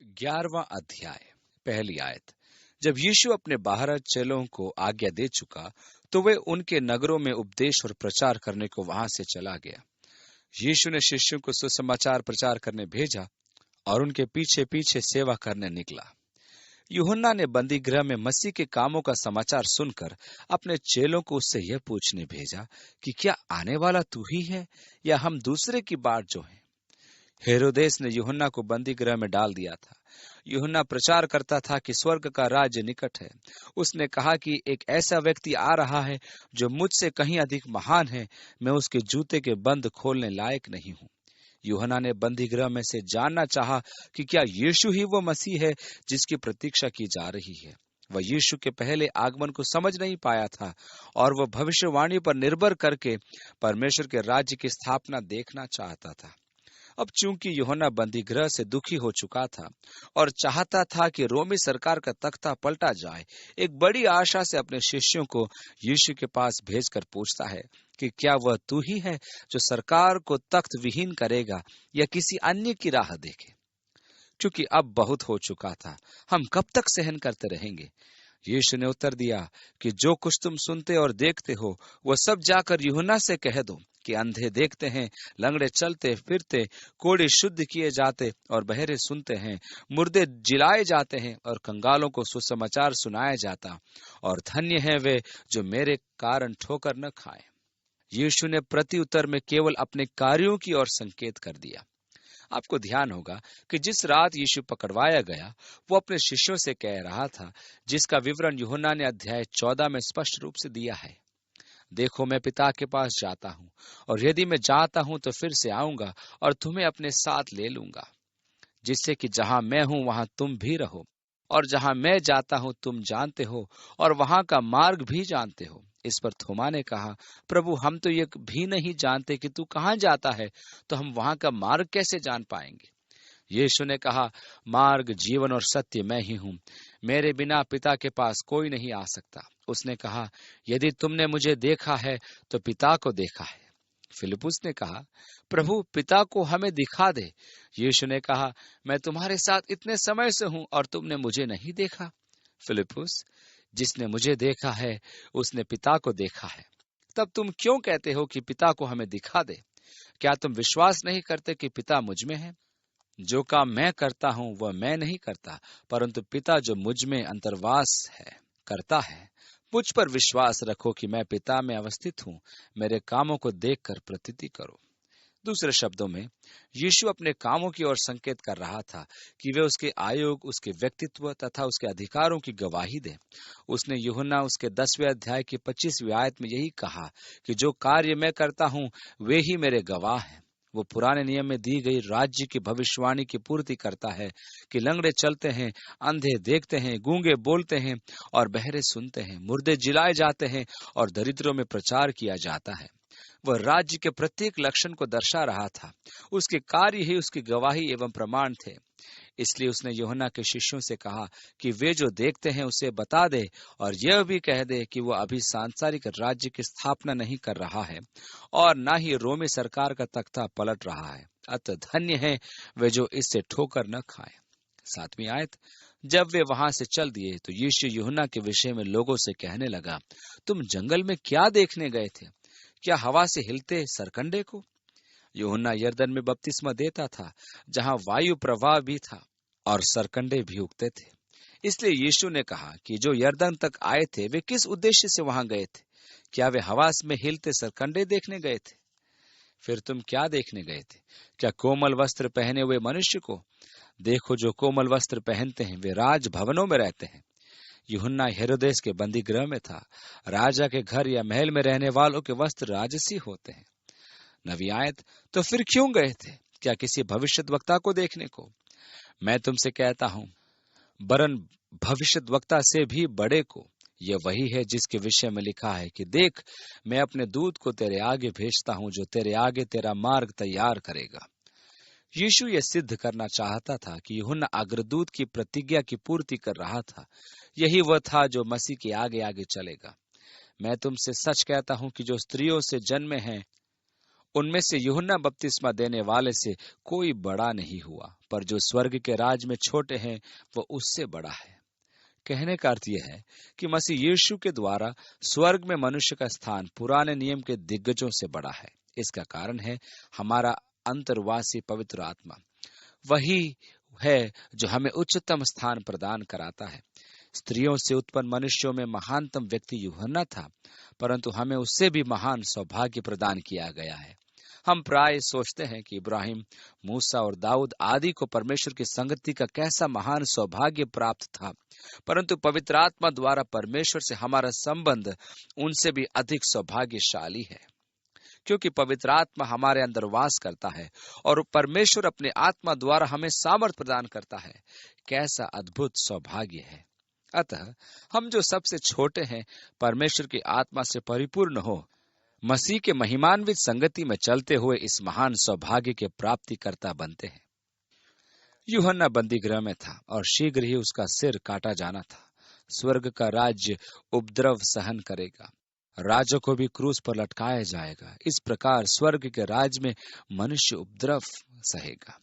11वां अध्याय, पहली आयत। जब यीशु अपने 12 चेलों को आज्ञा दे चुका, तो वे उनके नगरों में उपदेश और प्रचार करने को वहां से चला गया। यीशु ने शिष्यों को सुसमाचार प्रचार करने भेजा और उनके पीछे पीछे सेवा करने निकला। यूहन्ना ने बंदी गृह में मसीह के कामों का समाचार सुनकर अपने चेलों को उससे यह पूछने भेजा कि क्या आने वाला तू ही है या हम दूसरे की बाट जो हैं। हेरोदेस ने यूहन्ना को बंदी गृह में डाल दिया था। यूहन्ना प्रचार करता था कि स्वर्ग का राज्य निकट है। उसने कहा कि एक ऐसा व्यक्ति आ रहा है जो मुझसे कहीं अधिक महान है, मैं उसके जूते के बंद खोलने लायक नहीं हूं। यूहन्ना ने बंदी गृह में से जानना चाहा कि क्या यीशु ही वो मसीह है जिसकी प्रतीक्षा की जा रही है। वह यीशु के पहले आगमन को समझ नहीं पाया था और वह भविष्यवाणी पर निर्भर करके परमेश्वर के राज्य की स्थापना देखना चाहता था। अब चूंकि यूहन्ना बंदी गृह से दुखी हो चुका था और चाहता था कि रोमी सरकार का तख्ता पलटा जाए, एक बड़ी आशा से अपने शिष्यों को यीशु के पास भेजकर पूछता है कि क्या वह तू ही है जो सरकार को तख्त विहीन करेगा या किसी अन्य की राह देखे। क्योंकि अब बहुत हो चुका था, हम कब तक सहन करते रहेंगे। यीशु ने उत्तर दिया कि जो कुछ तुम सुनते और देखते हो वह सब जाकर यूहन्ना से कह दो कि अंधे देखते हैं, लंगड़े चलते फिरते, कोढ़े शुद्ध किए जाते और बहरे सुनते हैं, मुर्दे जिलाए जाते हैं और कंगालों को सुसमाचार सुनाया जाता, और धन्य है वे जो मेरे कारण ठोकर न खाएं। यीशु ने प्रत्युत्तर में केवल अपने कार्यों की ओर संकेत कर दिया। आपको ध्यान होगा कि जिस रात यीशु पकड़वाया गया, वो अपने शिष्यों से कह रहा था, जिसका विवरण यूहन्ना ने अध्याय 14 में स्पष्ट रूप से दिया है। देखो, मैं पिता के पास जाता हूँ, और यदि मैं जाता हूँ तो फिर से आऊंगा और तुम्हें अपने साथ ले लूंगा, जिससे कि जहां मैं हूं वहां तुम भी रहो। और जहां मैं जाता हूं तुम जानते हो और वहां का मार्ग भी जानते हो। इस पर थोमा ने कहा, प्रभु, हम तो ये भी नहीं जानते कि तू कहां जाता है, तो हम वहां का मार्ग कैसे जान पाएंगे। यीशु ने कहा, मार्ग, जीवन और सत्य मैं ही हूं। मेरे बिना पिता के पास कोई नहीं आ सकता। उसने कहा, यदि तुमने मुझे देखा है तो पिता को देखा है। फिलिप्पुस ने कहा, प्रभु, पिता को हमें दिखा दे। यीशु ने कहा, मैं तुम्हारे साथ इतने समय से हूं और तुमने मुझे नहीं देखा। फिलिप्पुस, जिसने मुझे देखा है उसने पिता को देखा है। तब तुम क्यों कहते हो कि पिता को हमें दिखा दे? क्या तुम विश्वास नहीं करते कि पिता मुझ में है? जो काम मैं करता हूं वह मैं नहीं करता, परंतु पिता जो मुझ में अंतर्वास है करता है। मुझ पर विश्वास रखो कि मैं पिता में अवस्थित हूं। मेरे कामों को देखकर प्रतीति करो। दूसरे शब्दों में, यीशु अपने कामों की ओर संकेत कर रहा था कि वे उसके आयोग, उसके व्यक्तित्व तथा उसके अधिकारों की गवाही दे। उसने यूहन्ना उसके 10वें अध्याय की 25वीं आयत में यही कहा कि जो कार्य मैं करता हूं वे ही मेरे गवाह हैं। वो पुराने नियम में दी गई राज्य की भविष्यवाणी की पूर्ति करता है कि लंगड़े चलते हैं, अंधे देखते हैं, गूंगे बोलते हैं और बहरे सुनते हैं, मुर्दे जिलाए जाते हैं और दरिद्रों में प्रचार किया जाता है। वह राज्य के प्रत्येक लक्षण को दर्शा रहा था। उसके कार्य ही उसकी गवाही एवं प्रमाण थे। इसलिए उसने यूहन्ना के शिष्यों से कहा कि वे जो देखते हैं उसे बता दे और यह भी कह दे कि वह अभी सांसारिक राज्य की स्थापना नहीं कर रहा है और न ही रोमी सरकार का तख्ता पलट रहा है। अतः धन्य है वे जो इससे ठोकर न खाएं। 7वीं आयत। जब वे वहां से चल दिए तो यीशु यूहन्ना के विषय में लोगों से कहने लगा, तुम जंगल में क्या देखने गए थे? क्या हवा से हिलते सरकंडे को? यूहन्ना यरदन में बपतिस्मा देता था, जहां वायु प्रवाह भी था और सरकंडे भी उगते थे। इसलिए यीशु ने कहा कि जो यरदन तक आए थे वे किस उद्देश्य से वहां गए थे? क्या वे हवा में हिलते सरकंडे देखने गए थे? फिर तुम क्या देखने गए थे? क्या कोमल वस्त्र पहने हुए मनुष्य को? देखो, जो कोमल वस्त्र पहनते हैं वे राज भवनों में रहते हैं। यूहन्ना हेरोदेस के बंदी गृह में था। राजा के घर या महल में रहने वालों के वस्त्र राजसी होते हैं। 9वीं आयत। तो फिर क्यों गए थे? क्या किसी भविष्यद्वक्ता को देखने को? मैं तुमसे कहता हूं, वरन भविष्यद्वक्ता से भी बड़े को। यह वही है जिसके विषय में लिखा है कि देख, मैं अपने दूत को तेरे आगे भेजता हूं, जो तेरे आगे तेरा मार्ग तैयार करेगा। यीशु यह सिद्ध करना चाहता था कि यूहन्ना अग्रदूत की प्रतिज्ञा की पूर्ति कर रहा था। यही वह था जो मसीह के आगे आगे चलेगा। मैं तुमसे सच कहता हूं कि जो स्त्रियों से जन्मे हैं उनमें से यूहन्ना बपतिस्मा देने वाले से कोई बड़ा नहीं हुआ, पर जो स्वर्ग के राज में छोटे हैं वो उससे बड़ा है। कहने का अर्थ यह है कि मसीह यीशु के द्वारा स्वर्ग में मनुष्य का स्थान पुराने नियम के दिग्गजों से बड़ा है। इसका कारण है हमारा अंतर्वासी पवित्र आत्मा। वही है जो हमें उच्चतम स्थान प्रदान कराता है। स्त्रियों से उत्पन्न मनुष्यों में महानतम व्यक्ति यूहन्ना था, परंतु हमें उससे भी महान सौभाग्य प्रदान किया गया है। हम प्राय सोचते हैं कि इब्राहिम, मूसा और दाऊद आदि को परमेश्वर की संगति का कैसा महान सौभाग्य प्राप्त था, परंतु पवित्र आत्मा द्वारा परमेश्वर से हमारा संबंध उनसे भी अधिक सौभाग्यशाली है, क्योंकि पवित्र आत्मा हमारे अंदर वास करता है और परमेश्वर अपने आत्मा द्वारा हमें सामर्थ प्रदान करता है। कैसा अद्भुत सौभाग्य है। अतः हम जो सबसे छोटे हैं, परमेश्वर की आत्मा से परिपूर्ण हो, मसीह के महिमान्वित संगति में चलते हुए इस महान सौभाग्य के प्राप्तिकर्ता बनते हैं। यूहन्ना बंदी गृह में था और शीघ्र ही उसका सिर काटा जाना था। स्वर्ग का राज्य उपद्रव सहन करेगा, राजा को भी क्रूस पर लटकाया जाएगा। इस प्रकार स्वर्ग के राज्य में मनुष्य उपद्रव सहेगा।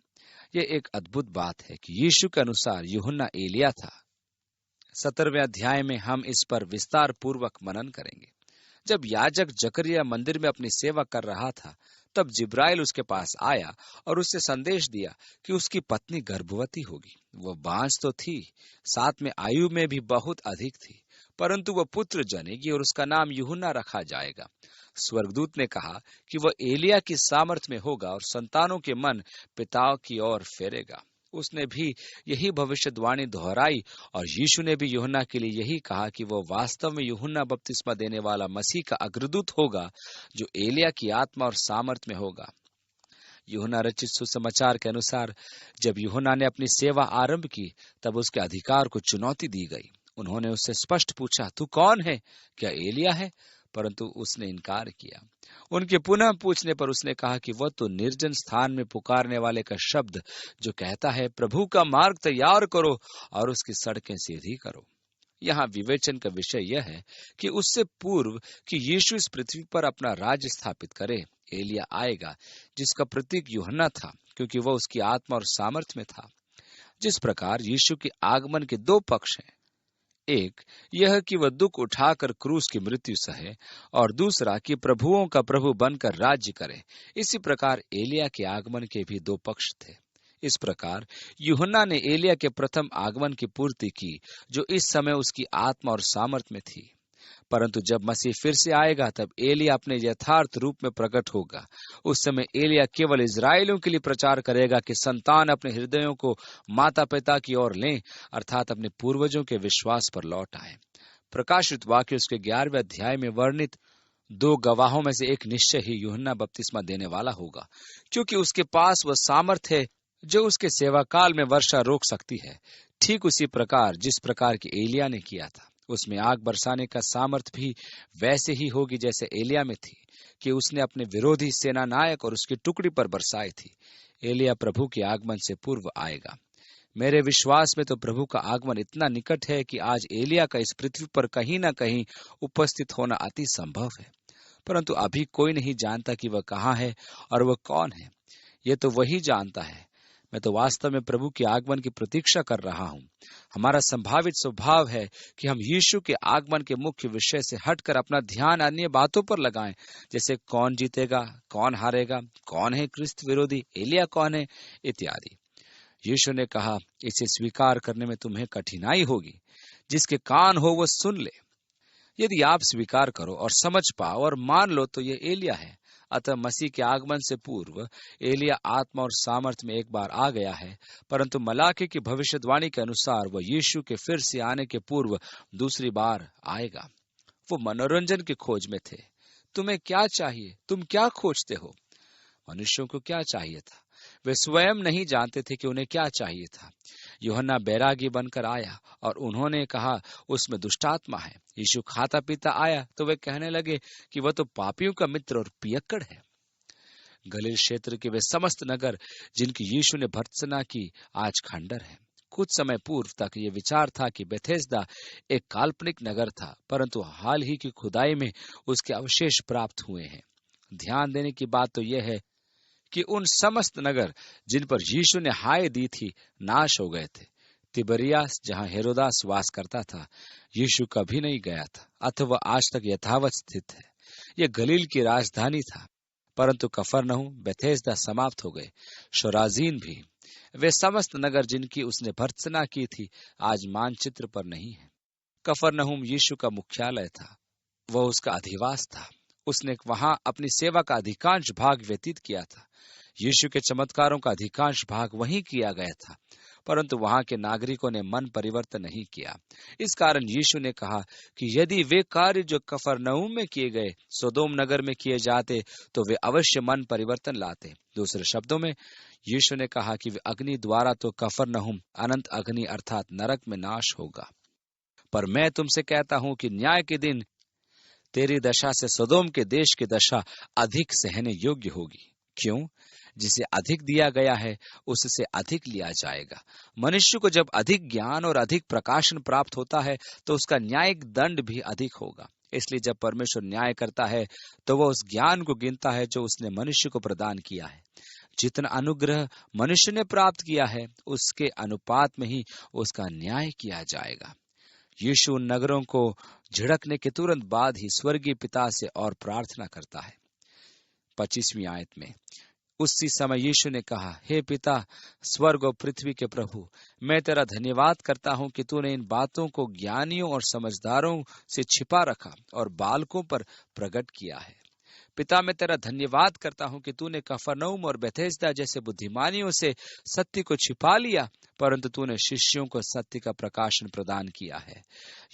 यह एक अद्भुत बात है कि यीशु के अनुसार यूहन्ना एलिया था। 17वें अध्याय में हम इस पर विस्तार पूर्वक मनन करेंगे। जब याजक जकरिया मंदिर में अपनी सेवा कर रहा था, तब जिब्राइल उसके पास आया और उससे संदेश दिया कि उसकी पत्नी गर्भवती होगी। वह बांझ तो थी, साथ में आयु में भी बहुत अधिक थी, परंतु वह पुत्र जनेगी और उसका नाम यूहन्ना रखा जाएगा। स्वर्गदूत ने कहा कि वह एलिया की सामर्थ में होगा और संतानों के मन पिताओं की ओर फेरेगा। उसने भी यही भविष्यवाणी दोहराई और यीशु ने भी यूहन्ना के लिए यही कहा कि वह वास्तव में यूहन्ना बपतिस्मा देने वाला मसीह का अग्रदूत होगा, जो एलिया की आत्मा और सामर्थ में होगा। यूहन्ना रचित सुसमाचार के अनुसार जब यूहन्ना ने अपनी सेवा आरंभ की, तब उसके अधिकार को चुनौती दी गई। उन्होंने उससे स्पष्ट पूछा, तू कौन है? क्या एलिया है? परंतु उसने इनकार किया। उनके पुनः पूछने पर उसने कहा कि वह तो निर्जन स्थान में पुकारने वाले का शब्द जो कहता है, प्रभु का मार्ग तैयार करो और उसकी सड़कें सीधी करो। यहाँ विवेचन का विषय यह है कि उससे पूर्व कि यीशु इस पृथ्वी पर अपना राज्य स्थापित करे, एलिया आएगा, जिसका प्रतीक यूहन्ना था, क्योंकि वह उसकी आत्मा और सामर्थ में था। जिस प्रकार यीशु के आगमन के दो पक्ष हैं, एक यह कि वह दुख उठाकर क्रूस की मृत्यु सहे और दूसरा कि प्रभुओं का प्रभु बनकर राज्य करे, इसी प्रकार एलिया के आगमन के भी दो पक्ष थे। इस प्रकार यूहन्ना ने एलिया के प्रथम आगमन की पूर्ति की, जो इस समय उसकी आत्मा और सामर्थ में थी। परंतु जब मसीह फिर से आएगा, तब एलिया अपने यथार्थ रूप में प्रकट होगा। उस समय एलिया केवल इजरायलियों के लिए प्रचार करेगा कि संतान अपने हृदयों को माता पिता की ओर लें, अर्थात अपने पूर्वजों के विश्वास पर लौट आए। प्रकाशित वाक्य उसके 11वें अध्याय में वर्णित दो गवाहों में से एक निश्चय ही यूहन्ना बपतिस्मा देने वाला होगा, क्योंकि उसके पास वह सामर्थ है जो उसके सेवा काल में वर्षा रोक सकती है, ठीक उसी प्रकार जिस प्रकार की एलिया ने किया था। उसमें आग बरसाने का सामर्थ भी वैसे ही होगी जैसे एलिया में थी, कि उसने अपने विरोधी सेना नायक और उसकी टुकड़ी पर बरसाई थी। एलिया प्रभु के आगमन से पूर्व आएगा। मेरे विश्वास में तो प्रभु का आगमन इतना निकट है कि आज एलिया का इस पृथ्वी पर कहीं न कहीं उपस्थित होना अति संभव है, परंतु अभी कोई नहीं जानता कि वह कहाँ है और वह कौन है। यह तो वही जानता है। मैं तो वास्तव में प्रभु के आगमन की प्रतीक्षा कर रहा हूँ। हमारा संभावित स्वभाव है कि हम यीशु के आगमन के मुख्य विषय से हटकर अपना ध्यान अन्य बातों पर लगाएं, जैसे कौन जीतेगा, कौन हारेगा, कौन है क्रिस्त विरोधी, एलिया कौन है, इत्यादि। यीशु ने कहा, इसे स्वीकार करने में तुम्हें कठिनाई होगी। जिसके कान हो वह सुन ले। यदि आप स्वीकार करो और समझ पाओ और मान लो तो ये एलिया है। अतः मसीह के आगमन से पूर्व एलिया आत्मा और सामर्थ में एक बार आ गया है, परंतु मलाकी की भविष्यवाणी के अनुसार वह यीशु के फिर से आने के पूर्व दूसरी बार आएगा। वो मनोरंजन की खोज में थे। तुम्हें क्या चाहिए? तुम क्या खोजते हो? मनुष्यों को क्या चाहिए था? वे स्वयं नहीं जानते थे कि उन्हें क्या चाहिए था। यूहन्ना बैरागी बनकर आया और उन्होंने कहा उसमें दुष्टात्मा है। यीशु खाता पीता आया तो वे कहने लगे कि वह तो पापियों का मित्र और पियक्कड़ है। गलील क्षेत्र के वे समस्त नगर जिनकी यीशु ने भर्त्सना की, आज खंडर है। कुछ समय पूर्व तक ये विचार था कि बेथेस्दा एक काल्पनिक नगर था, परंतु हाल ही की खुदाई में उसके अवशेष प्राप्त हुए हैं। ध्यान देने की बात तो यह है कि उन समस्त नगर जिन पर यीशु ने हाय दी थी नाश हो गए थे। तिबरियास, जहां हेरोदास वास करता था, यीशु कभी नहीं गया था अथवा वह आज तक यथावत स्थित है। यह गलील की राजधानी था, परंतु कफरनहूम, बेथेस्दा समाप्त हो गए। शोराजीन भी, वे समस्त नगर जिनकी उसने भर्त्सना की थी, आज मानचित्र पर नहीं है। कफरनहूम यीशु का मुख्यालय था, वह उसका अधिवास था। उसने वहां अपनी सेवा का अधिकांश भाग व्यतीत किया था। यीशु के चमत्कारों का अधिकांश भाग वहीं किया गया था, परंतु वहां के नागरिकों ने मन परिवर्तन नहीं किया। इस कारण यीशु ने कहा कि यदि वे कार्य जो कफरनहूम में किए गए सोदोम नगर में किए जाते तो वे अवश्य मन परिवर्तन लाते। दूसरे शब्दों में यीशु ने कहा कि वे अग्नि द्वारा तो कफरनहूम अनंत अग्नि अर्थात नरक में नाश होगा, पर मैं तुमसे कहता हूं कि न्याय के दिन तेरी दशा से सदोम के देश की दशा अधिक सहने योग्य होगी। क्यों? जिसे अधिक दिया गया है उससे अधिक लिया जाएगा। मनुष्य को जब अधिक ज्ञान और अधिक प्रकाशन प्राप्त होता है तो उसका न्यायिक दंड भी अधिक होगा। इसलिए जब परमेश्वर न्याय करता है तो वह उस ज्ञान को गिनता है जो उसने मनुष्य को प्रदान किया है। जितना अनुग्रह मनुष्य ने प्राप्त किया है उसके अनुपात में ही उसका न्याय किया जाएगा। यीशु उन नगरों को झिड़कने के तुरंत बाद ही स्वर्गीय पिता से और प्रार्थना करता है। 25वीं आयत में उसी समय यीशु ने कहा, हे पिता, स्वर्ग और पृथ्वी के प्रभु, मैं तेरा धन्यवाद करता हूं कि तूने इन बातों को ज्ञानियों और समझदारों से छिपा रखा और बालकों पर प्रकट किया है। पिता, मैं तेरा धन्यवाद करता हूं कि तूने कफरनहूम और बेथेस्दा जैसे बुद्धिमानियों से सत्य को छिपा लिया, परंतु तूने शिष्यों को सत्य का प्रकाशन प्रदान किया है।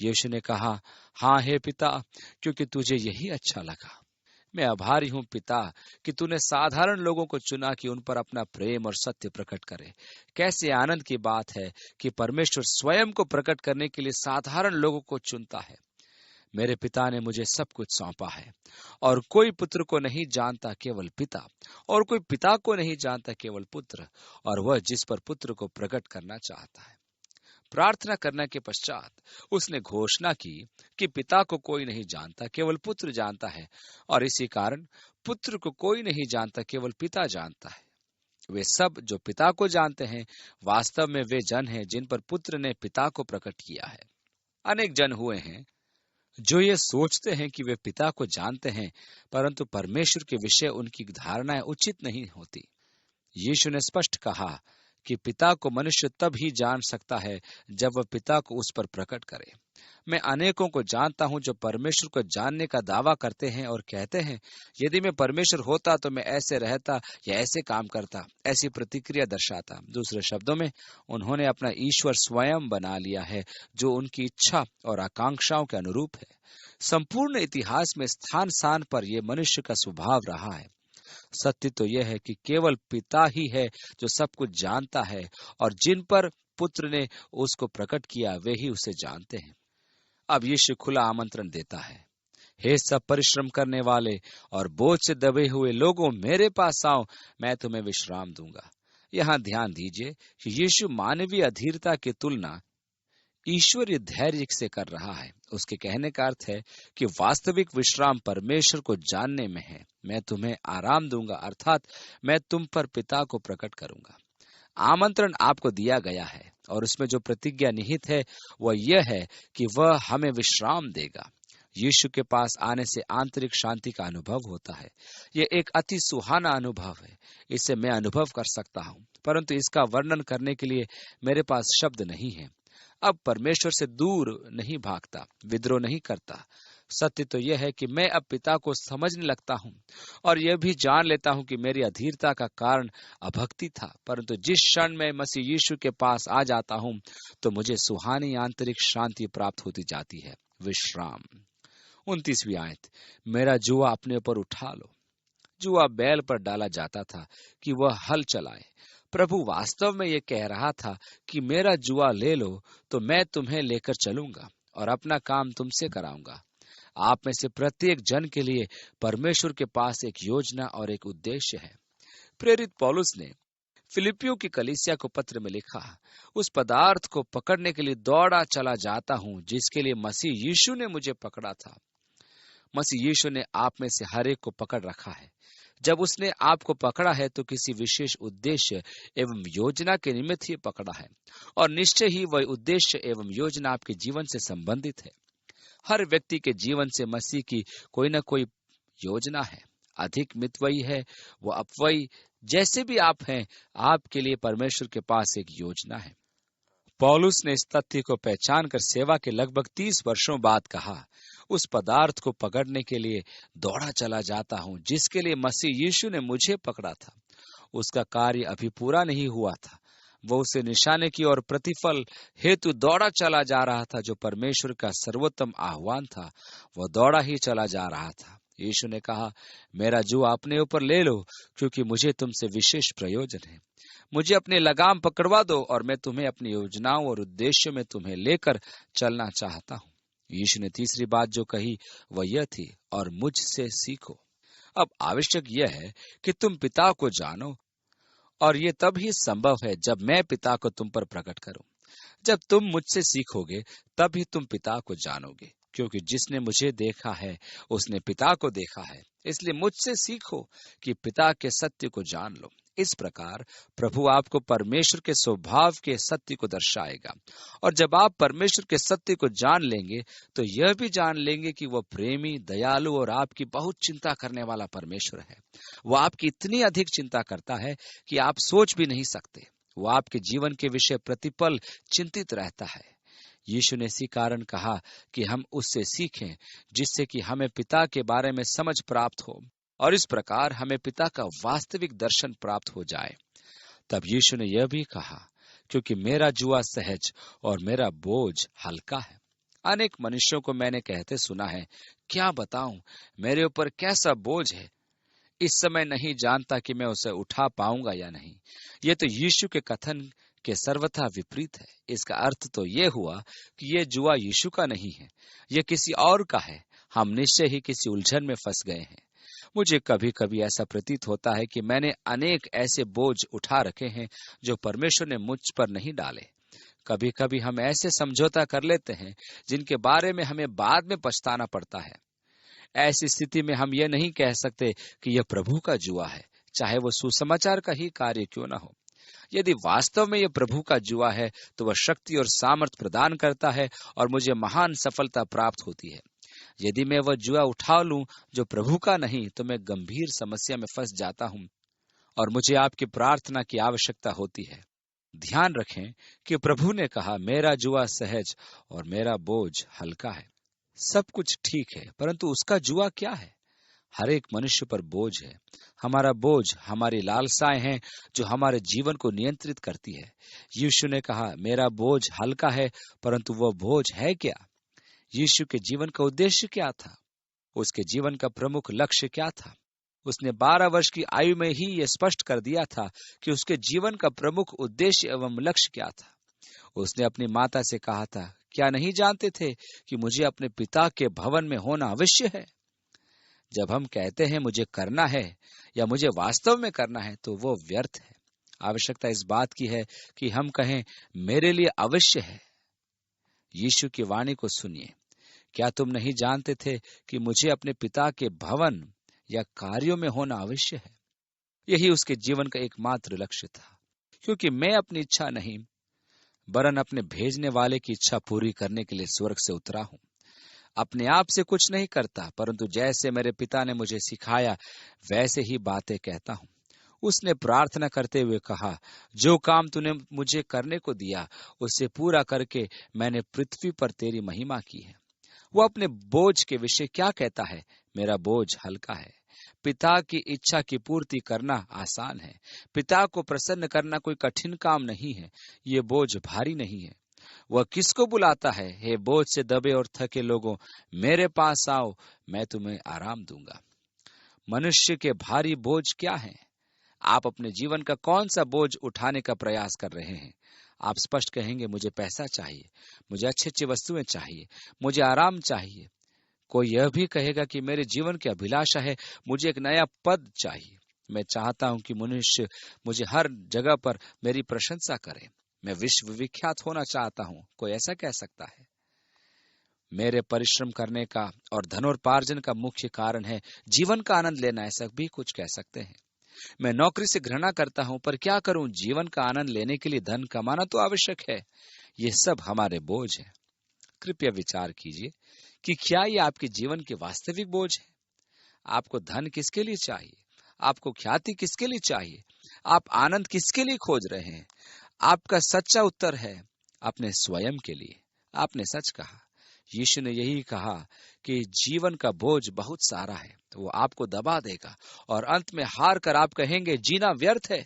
यीशु ने कहा, हाँ हे पिता, क्योंकि तुझे यही अच्छा लगा। मैं आभारी हूं पिता कि तूने साधारण लोगों को चुना कि उन पर अपना प्रेम और सत्य प्रकट करे। कैसे आनंद की बात है कि परमेश्वर स्वयं को प्रकट करने के लिए साधारण लोगों को चुनता है। मेरे पिता ने मुझे सब कुछ सौंपा है और कोई पुत्र को नहीं जानता केवल पिता, और कोई पिता को नहीं जानता केवल पुत्र, और वह जिस पर पुत्र को प्रकट करना चाहता है। प्रार्थना करने के पश्चात उसने घोषणा की कि पिता को कोई नहीं जानता केवल पुत्र जानता है, और इसी कारण पुत्र को कोई नहीं जानता केवल पिता जानता है। वे सब जो पिता को जानते हैं वास्तव में वे जन हैं जिन पर पुत्र ने पिता को प्रकट किया है। अनेक जन हुए हैं जो ये सोचते हैं कि वे पिता को जानते हैं, परंतु परमेश्वर के विषय उनकी धारणाएं उचित नहीं होती। यीशु ने स्पष्ट कहा कि पिता को मनुष्य तब ही जान सकता है जब वह पिता को उस पर प्रकट करे। मैं अनेकों को जानता हूं जो परमेश्वर को जानने का दावा करते हैं और कहते हैं, यदि मैं परमेश्वर होता तो मैं ऐसे रहता या ऐसे काम करता, ऐसी प्रतिक्रिया दर्शाता। दूसरे शब्दों में उन्होंने अपना ईश्वर स्वयं बना लिया है जो उनकी इच्छा और आकांक्षाओं के अनुरूप है। संपूर्ण इतिहास में स्थान स्थान पर यह मनुष्य का स्वभाव रहा है। सत्य तो यह है कि केवल पिता ही है जो सब कुछ जानता है, और जिन पर पुत्र ने उसको प्रकट किया वे ही उसे जानते हैं। अब यीशु खुला आमंत्रण देता है, हे सब परिश्रम करने वाले और बोझ से दबे हुए लोगों, मेरे पास आओ, मैं तुम्हें विश्राम दूंगा। यहाँ ध्यान दीजिए कि यीशु मानवीय अधीरता की तुलना ईश्वरीय धैर्य से कर रहा है। उसके कहने का अर्थ है कि वास्तविक विश्राम परमेश्वर को जानने में है। मैं तुम्हें आराम दूंगा, अर्थात मैं तुम पर पिता को प्रकट करूंगा। आमंत्रण आपको दिया गया है और उसमें जो प्रतिज्ञा निहित है वह यह है कि वह हमें विश्राम देगा। यीशु के पास आने से आंतरिक शांति का अनुभव होता है। यह एक अति सुहाना अनुभव है। इसे मैं अनुभव कर सकता हूं, परंतु इसका वर्णन करने के लिए मेरे पास शब्द नहीं है। अब परमेश्वर से दूर नहीं भागता, विद्रोह नहीं करता। सत्य तो यह है कि मैं अब पिता को समझने लगता हूं और यह भी जान लेता हूं कि मेरी अधीरता का कारण अभक्ति था, परंतु जिस क्षण मैं मसीह यीशु के पास आ जाता हूं तो मुझे सुहानी आंतरिक शांति प्राप्त होती जाती है, विश्राम। 29वीं आयत, मेरा जुआ अपने ऊपर उठा लो। जुआ बैल पर डाला जाता था कि वह हल चलाए। प्रभु वास्तव में यह कह रहा था कि मेरा जुआ ले लो तो मैं तुम्हें लेकर चलूंगा और अपना काम तुमसे कराऊंगा। आप में से प्रत्येक जन के लिए परमेश्वर के पास एक योजना और एक उद्देश्य है। प्रेरित पौलुस ने फिलिपियों की कलीसिया को पत्र में लिखा, उस पदार्थ को पकड़ने के लिए दौड़ा चला जाता हूं जिसके लिए मसीह यीशु ने मुझे पकड़ा था। मसीह यीशु ने आप में से हर एक को पकड़ रखा है। जब उसने आपको पकड़ा है तो किसी विशेष उद्देश्य एवं योजना के निमित्त ही पकड़ा है, और निश्चय ही वह उद्देश्य एवं योजना आपके जीवन से संबंधित है। हर व्यक्ति के जीवन से मसीह की कोई न कोई योजना है। अधिक मितव्ययी है वो अपव्ययी, जैसे भी आप हैं, आपके लिए परमेश्वर के पास एक योजना है। पौलुस ने इस तथ्य को पहचान कर सेवा के लगभग 30 वर्षों बाद कहा, उस पदार्थ को पकड़ने के लिए दौड़ा चला जाता हूं जिसके लिए मसीह यीशु ने मुझे पकड़ा था। उसका कार्य अभी पूरा नहीं हुआ था। वो उसे निशाने की और प्रतिफल हेतु दौड़ा चला जा रहा था। जो परमेश्वर का सर्वोत्तम आह्वान था, वह दौड़ा ही चला जा रहा था। यीशु ने कहा, मेरा जुआ अपने ऊपर ले लो, क्योंकि मुझे तुमसे विशेष प्रयोजन है। मुझे अपने लगाम पकड़वा दो और मैं तुम्हें अपनी योजनाओं और उद्देश्यों में तुम्हें लेकर चलना चाहता हूँ। यीशु ने तीसरी बात जो कही वह यह थी, और मुझसे सीखो। अब आवश्यक यह है कि तुम पिता को जानो, और ये तब ही संभव है जब मैं पिता को तुम पर प्रकट करूं। जब तुम मुझसे सीखोगे तब ही तुम पिता को जानोगे, क्योंकि जिसने मुझे देखा है उसने पिता को देखा है। इसलिए मुझसे सीखो कि पिता के सत्य को जान लो। इस प्रकार प्रभु आपको परमेश्वर के स्वभाव के सत्य को दर्शाएगा, और जब आप परमेश्वर के सत्य को जान लेंगे तो यह भी जान लेंगे कि वह प्रेमी, दयालु और आपकी बहुत चिंता करने वाला परमेश्वर है। वह आपकी इतनी अधिक चिंता करता है कि आप सोच भी नहीं सकते। वो आपके जीवन के विषय प्रतिपल चिंतित रहता है। यीशु ने इसी कारण कहा कि हम उससे सीखें, जिससे कि हमें पिता के बारे में समझ प्राप्त हो, और इस प्रकार हमें पिता का वास्तविक दर्शन प्राप्त हो जाए। तब यीशु ने यह भी कहा, क्योंकि मेरा जुआ सहज और मेरा बोझ हल्का है। अनेक मनुष्यों को मैंने कहते सुना है, क्या बताऊं, मेरे ऊपर कैसा बोझ है, इस समय नहीं जानता कि मैं उसे उठा पाऊंगा या नहीं। ये तो यीशु के कथन के सर्वथा विपरीत है। इसका अर्थ तो ये हुआ कि ये जुआ यीशु का नहीं है, यह किसी और का है। हम निश्चय ही किसी उलझन में फंस गए हैं। मुझे कभी कभी ऐसा प्रतीत होता है कि मैंने अनेक ऐसे बोझ उठा रखे हैं जो परमेश्वर ने मुझ पर नहीं डाले। कभी कभी हम ऐसे समझौता कर लेते हैं जिनके बारे में हमें बाद में पछताना पड़ता है। ऐसी स्थिति में हम ये नहीं कह सकते कि यह प्रभु का जुआ है, चाहे वो सुसमाचार का ही कार्य क्यों न हो। यदि वास्तव में यह प्रभु का जुआ है तो वह शक्ति और सामर्थ्य प्रदान करता है और मुझे महान सफलता प्राप्त होती है। यदि मैं वह जुआ उठा लूं जो प्रभु का नहीं, तो मैं गंभीर समस्या में फंस जाता हूं और मुझे आपकी प्रार्थना की आवश्यकता होती है। ध्यान रखें कि प्रभु ने कहा, मेरा जुआ सहज और मेरा बोझ हल्का है। सब कुछ ठीक है, परंतु उसका जुआ क्या है? हर एक मनुष्य पर बोझ है। हमारा बोझ हमारी लालसाएं हैं जो हमारे जीवन को नियंत्रित करती है। यीशु ने कहा, मेरा बोझ हल्का है, परंतु वह बोझ है क्या? यीशु के जीवन का उद्देश्य क्या था? उसके जीवन का प्रमुख लक्ष्य क्या था? उसने 12 वर्ष की आयु में ही यह स्पष्ट कर दिया था कि उसके जीवन का प्रमुख उद्देश्य एवं लक्ष्य क्या था। उसने अपनी माता से कहा था, क्या नहीं जानते थे कि मुझे अपने पिता के भवन में होना अवश्य है? जब हम कहते हैं मुझे करना है या मुझे वास्तव में करना है, तो वो व्यर्थ है। आवश्यकता इस बात की है कि हम कहें, मेरे लिए अवश्य है। यीशु की वाणी को सुनिए। क्या तुम नहीं जानते थे कि मुझे अपने पिता के भवन या कार्यों में होना अवश्य है? यही उसके जीवन का एकमात्र लक्ष्य था, क्योंकि मैं अपनी इच्छा नहीं वरन अपने भेजने वाले की इच्छा पूरी करने के लिए स्वर्ग से उतरा हूं। अपने आप से कुछ नहीं करता, परंतु जैसे मेरे पिता ने मुझे सिखाया वैसे ही बातें कहता हूं। उसने प्रार्थना करते हुए कहा, जो काम तूने मुझे करने को दिया उसे पूरा करके मैंने पृथ्वी पर तेरी महिमा की है। वो अपने बोझ के विषय क्या कहता है? मेरा बोझ हल्का है। पिता की इच्छा की पूर्ति करना आसान है। पिता को प्रसन्न करना कोई कठिन काम नहीं है। ये बोझ भारी नहीं है। वह किसको बुलाता है? हे बोझ से दबे और थके लोगों, मेरे पास आओ, मैं तुम्हें आराम दूंगा। मनुष्य के भारी बोझ क्या है? आप अपने जीवन का कौन सा बोझ उठाने का प्रयास कर रहे हैं? आप स्पष्ट कहेंगे, मुझे पैसा चाहिए, मुझे अच्छी अच्छी वस्तुएं चाहिए, मुझे आराम चाहिए। कोई यह भी कहेगा कि मेरे जीवन की अभिलाषा है, मुझे एक नया पद चाहिए। मैं चाहता हूं कि मनुष्य मुझे हर जगह पर मेरी प्रशंसा करे। मैं विश्व विख्यात होना चाहता हूं। कोई ऐसा कह सकता है? मेरे परिश्रम करने का और धनोपार्जन का मुख्य कारण है जीवन का आनंद लेना, ऐसा भी कुछ कह सकते हैं। मैं नौकरी से घृणा करता हूं, पर क्या करूं, जीवन का आनंद लेने के लिए धन कमाना तो आवश्यक है। ये सब हमारे बोझ है। कृपया विचार कीजिए कि क्या ये आपके जीवन के वास्तविक बोझ है। आपको धन किसके लिए चाहिए? आपको ख्याति किसके लिए चाहिए? आप आनंद किसके लिए खोज रहे हैं? आपका सच्चा उत्तर है अपने स्वयं के लिए। आपने सच कहा। यीशु ने यही कहा कि जीवन का बोझ बहुत सारा है, तो वो आपको दबा देगा और अंत में हार कर आप कहेंगे जीना व्यर्थ है।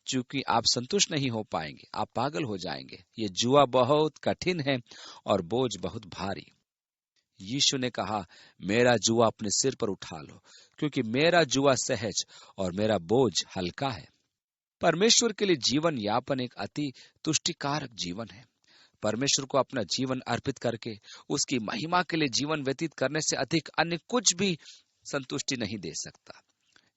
चूंकि आप संतुष्ट नहीं हो पाएंगे, आप पागल हो जाएंगे। ये जुआ बहुत कठिन है और बोझ बहुत भारी। यीशु ने कहा, मेरा जुआ अपने सिर पर उठा लो, क्योंकि मेरा जुआ सहज और मेरा बोझ हल्का है। परमेश्वर के लिए जीवन यापन एक अति तुष्टिकारक जीवन है। परमेश्वर को अपना जीवन अर्पित करके उसकी महिमा के लिए जीवन व्यतीत करने से अधिक अन्य कुछ भी संतुष्टि नहीं दे सकता।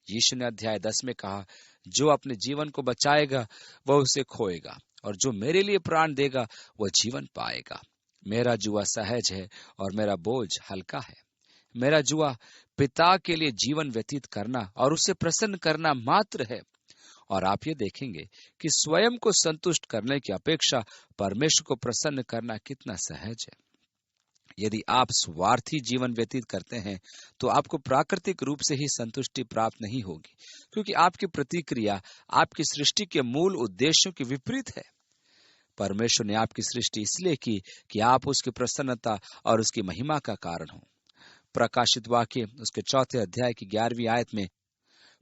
यीशु ने अध्याय 10 में कहा, जो अपने जीवन को बचाएगा वह उसे खोएगा, और जो मेरे लिए प्राण देगा वह जीवन पाएगा। मेरा जुआ सहज है और मेरा बोझ हल्का है। मेरा जुआ पिता के लिए जीवन व्यतीत करना और उसे प्रसन्न करना मात्र है। और आप ये देखेंगे कि स्वयं को संतुष्ट करने की अपेक्षा परमेश्वर को प्रसन्न करना कितना सहज है। यदि आप स्वार्थी जीवन व्यतीत करते हैं तो आपको प्राकृतिक रूप से ही संतुष्टि प्राप्त नहीं होगी, क्योंकि आपकी प्रतिक्रिया आपकी सृष्टि के मूल उद्देश्यों के विपरीत है। परमेश्वर ने आपकी सृष्टि इसलिए की कि आप उसकी प्रसन्नता और उसकी महिमा का कारण हो। प्रकाशित वाक्य उसके 4 अध्याय की 11वीं आयत में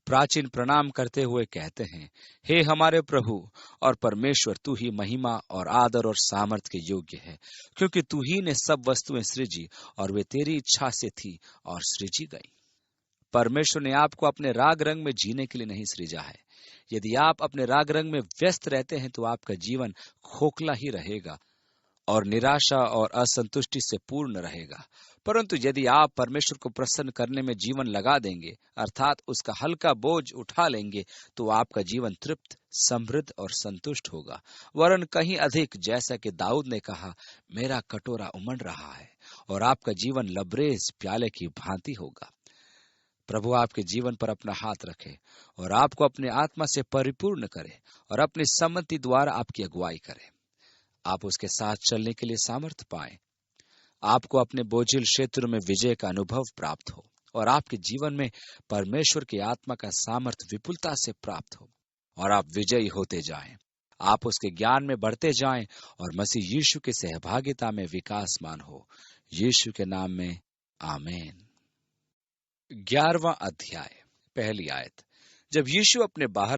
प्राचीन प्रणाम करते हुए कहते हैं, हे हमारे प्रभु और परमेश्वर, तू ही महिमा और आदर और सामर्थ के योग्य है, क्योंकि तू ही ने सब वस्तुएं सृजी और वे तेरी इच्छा से थी और सृजी गई। परमेश्वर ने आपको अपने राग रंग में जीने के लिए नहीं सृजा है। यदि आप अपने राग रंग में व्यस्त रहते हैं तो आपका जीवन खोखला ही रहेगा और निराशा और असंतुष्टि से पूर्ण रहेगा। परंतु यदि आप परमेश्वर को प्रसन्न करने में जीवन लगा देंगे, अर्थात उसका हल्का बोझ उठा लेंगे, तो आपका जीवन तृप्त, समृद्ध और संतुष्ट होगा, वरन कहीं अधिक। जैसा कि दाऊद ने कहा, मेरा कटोरा उमड़ रहा है, और आपका जीवन लबरेज प्याले की भांति होगा। प्रभु आपके जीवन पर अपना हाथ रखे और आपको अपने आत्मा से परिपूर्ण करे और अपनी सम्मति द्वारा आपकी अगुवाई करे। आप उसके साथ चलने के लिए सामर्थ्य पाएं। आपको अपने बोझिल क्षेत्र में विजय का अनुभव प्राप्त हो और आपके जीवन में परमेश्वर की आत्मा का सामर्थ्य विपुलता से प्राप्त हो और आप विजयी होते जाएं। आप उसके ज्ञान में बढ़ते जाएं और मसीह यीशु की सहभागिता में विकासमान हो। यीशु के नाम में आमीन। 11वां अध्याय, पहली आयत। जब यीशु अपने बाहर